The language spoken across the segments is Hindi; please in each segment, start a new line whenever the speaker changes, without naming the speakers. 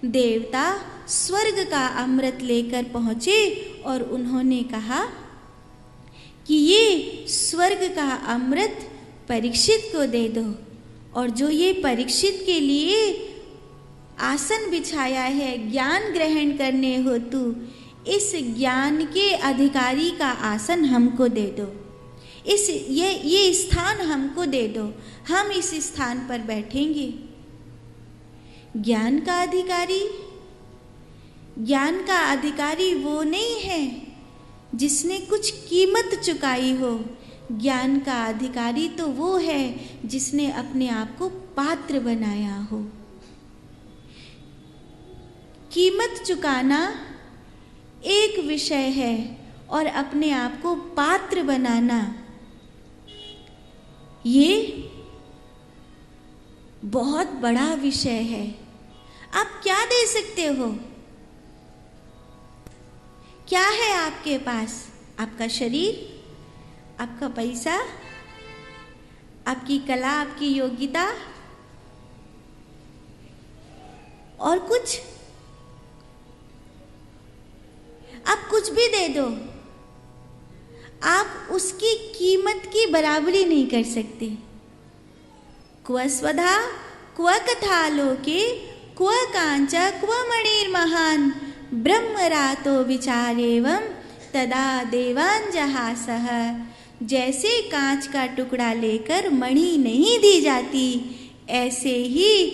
देवता स्वर्ग का अमृत लेकर पहुँचे और उन्होंने कहा कि ये स्वर्ग का अमृत परीक्षित को दे दो, और जो ये परीक्षित के लिए आसन बिछाया है ज्ञान ग्रहण करने हेतु, इस ज्ञान के अधिकारी का आसन हमको दे दो, ये स्थान हमको दे दो, हम इस स्थान पर बैठेंगे। ज्ञान का अधिकारी वो नहीं है जिसने कुछ कीमत चुकाई हो। ज्ञान का अधिकारी तो वो है जिसने अपने आप को पात्र बनाया हो। कीमत चुकाना एक विषय है और अपने आप को पात्र बनाना ये बहुत बड़ा विषय है। आप क्या दे सकते हो? क्या है आपके पास? आपका शरीर, आपका पैसा, आपकी कला, आपकी योग्यता, और कुछ? आप कुछ भी दे दो, आप उसकी कीमत की बराबरी नहीं कर सकते। क्व स्वधा क्व कथालोके क्व कांचा क्व मणिर्महान ब्रह्मरातो विचारेवं तदा देवान जहासः। जैसे कांच का टुकड़ा लेकर मणि नहीं दी जाती, ऐसे ही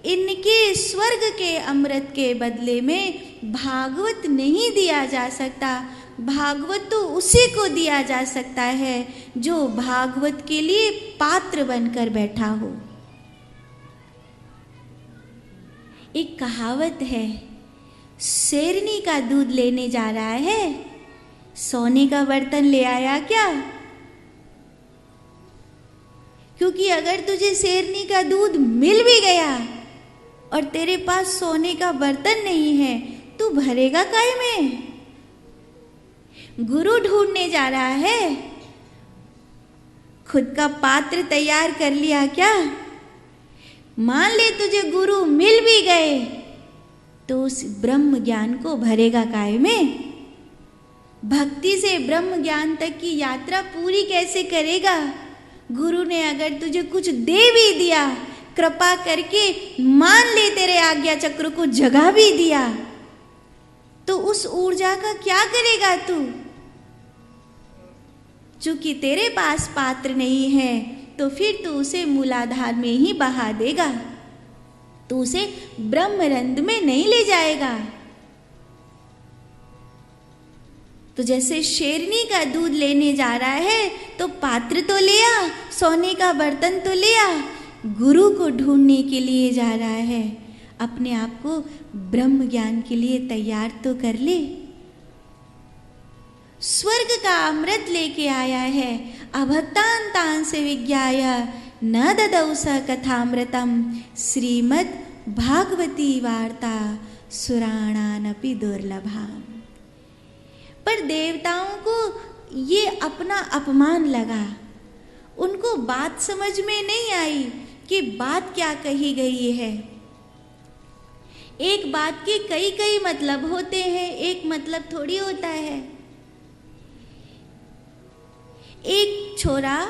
इनके स्वर्ग के अमृत के बदले में भागवत नहीं दिया जा सकता। भागवत तो उसी को दिया जा सकता है जो भागवत के लिए पात्र बनकर बैठा हो। एक कहावत है, शेरनी का दूध लेने जा रहा है, सोने का बर्तन ले आया क्या? क्योंकि अगर तुझे शेरनी का दूध मिल भी गया और तेरे पास सोने का बर्तन नहीं है, तू भरेगा काय में? गुरु ढूंढने जा रहा है, खुद का पात्र तैयार कर लिया क्या? मान ले तुझे गुरु मिल भी गए तो उस ब्रह्म ज्ञान को भरेगा काय में? भक्ति से ब्रह्म ज्ञान तक की यात्रा पूरी कैसे करेगा? गुरु ने अगर तुझे कुछ दे भी दिया, कृपा करके मान ले तेरे आज्ञा चक्र को जगा भी दिया, तो उस ऊर्जा का क्या करेगा तू? चूंकि तेरे पास पात्र नहीं है तो फिर तू उसे मूलाधार में ही बहा देगा, तू उसे ब्रह्मरंध्र में नहीं ले जाएगा। तो जैसे शेरनी का दूध लेने जा रहा है तो पात्र तो ले आ, सोने का बर्तन तो ले आ, गुरु को ढूंढने के लिए जा रहा है, अपने आप को ब्रह्म ज्ञान के लिए तैयार तो कर ले। स्वर्ग का अमृत लेके आया है, अभक्तान तान से विज्ञाय न ददौ स कथामृतम श्रीमद् भागवती वार्ता सुराणानपि दुर्लभाम। पर देवताओं को ये अपना अपमान लगा, उनको बात समझ में नहीं आई कि बात क्या कही गई है। एक बात के कई कई मतलब होते हैं, एक मतलब थोड़ी होता है। एक छोरा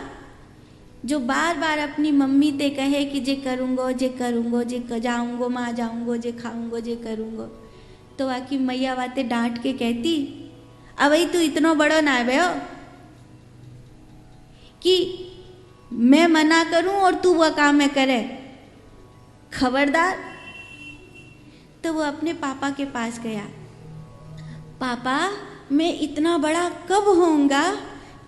जो बार बार अपनी मम्मी ते कहे कि जे करूँगो जे करूँगो, जे जाऊँगो माँ जाऊँगो, जे खाऊँगो जे करूँगो, तो आकी मैया वाते डांट के कहती, अवई तू इतना बड़ो ना भयो कि मैं मना करूं और तू वह काम में करे, खबरदार। तो वो अपने पापा के पास गया, पापा मैं इतना बड़ा कब होऊंगा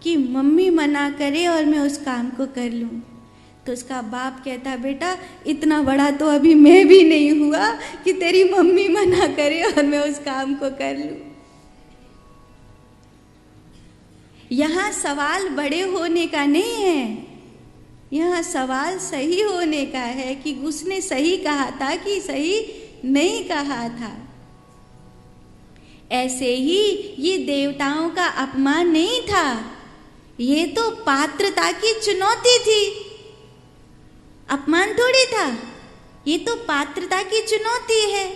कि मम्मी मना करे और मैं उस काम को कर लूं। तो उसका बाप कहता, बेटा इतना बड़ा तो अभी मैं भी नहीं हुआ कि तेरी मम्मी मना करे और मैं उस काम को कर लूं। यहाँ सवाल बड़े होने का नहीं है, यहाँ सवाल सही होने का है कि उसने सही कहा था कि सही नहीं कहा था। ऐसे ही ये देवताओं का अपमान नहीं था, ये तो पात्रता की चुनौती थी, अपमान थोड़ी था। ये तो पात्रता की चुनौती है।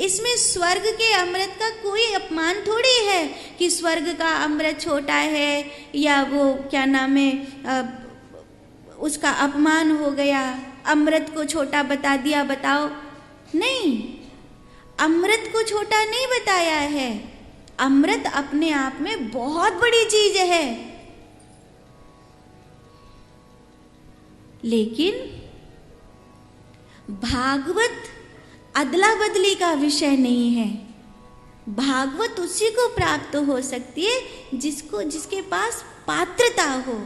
इसमें स्वर्ग के अमृत का कोई अपमान थोड़ी है कि स्वर्ग का अमृत छोटा है या वो क्या नाम है उसका अपमान हो गया, अमृत को छोटा बता दिया। बताओ, नहीं, अमृत को छोटा नहीं बताया है। अमृत अपने आप में बहुत बड़ी चीज है, लेकिन भागवत अदला बदली का विषय नहीं है। भागवत उसी को प्राप्त हो सकती है जिसके पास पात्रता हो।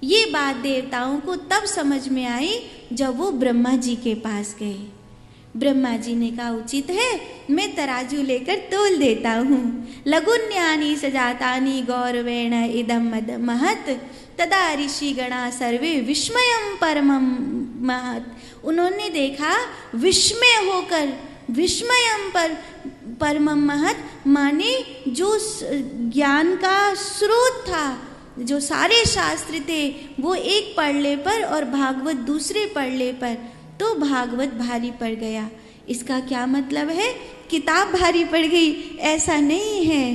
ये बात देवताओं को तब समझ में आई जब वो ब्रह्मा जी के पास गए। ब्रह्मा जी ने कहा, उचित है, मैं तराजू लेकर तोल देता हूँ। लघुन्यानि सजातानि गौरवेण इदम महत तदा ऋषि गणा सर्वे विस्मयम परमम महत। उन्होंने देखा विस्मय होकर, विस्मयम परमम महत माने जो ज्ञान का स्रोत था, जो सारे शास्त्र थे, वो एक पढ़ले पर और भागवत दूसरे पढ़ले पर तो भागवत भारी पड़ गया। इसका क्या मतलब है? किताब भारी पड़ गई ऐसा नहीं है,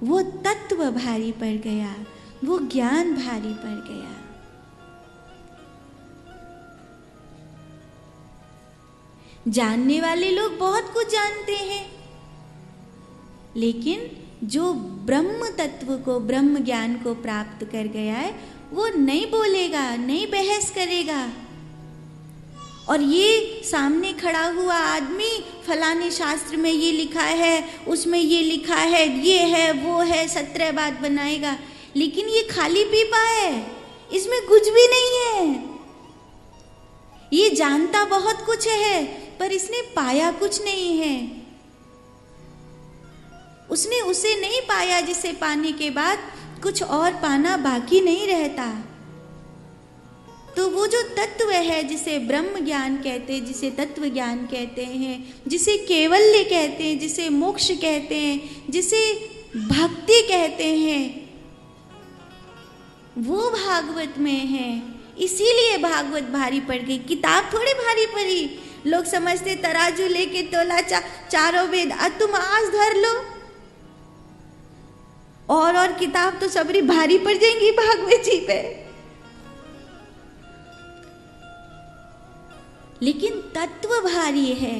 वो तत्व भारी पड़ गया, वो ज्ञान भारी पड़ गया। जानने वाले लोग बहुत कुछ जानते हैं, लेकिन जो ब्रह्म तत्व को, ब्रह्म ज्ञान को प्राप्त कर गया है, वो नहीं बोलेगा, नहीं बहस करेगा। और ये सामने खड़ा हुआ आदमी फलाने शास्त्र में ये लिखा है, उसमें ये लिखा है, ये है, वो है, 17 बात बनाएगा, लेकिन ये खाली पीपा है, इसमें कुछ भी नहीं है। ये जानता बहुत कुछ है पर इसने पाया कुछ नहीं है। उसने उसे नहीं पाया जिसे पाने के बाद कुछ और पाना बाकी नहीं रहता। तो वो जो तत्व है जिसे ब्रह्म ज्ञान कहते हैं, जिसे तत्व ज्ञान कहते हैं, जिसे केवल्य कहते हैं, जिसे मोक्ष कहते हैं, जिसे भक्ति कहते हैं, वो भागवत में है। इसीलिए भागवत भारी पड़ गई, किताब थोड़ी भारी पड़ी। लोग समझते तराजू लेके तोला चारों वेद, तुम आज धर लो और किताब तो सबरी भारी पड़ जाएंगी भागवत जी पे। लेकिन तत्व भारी है,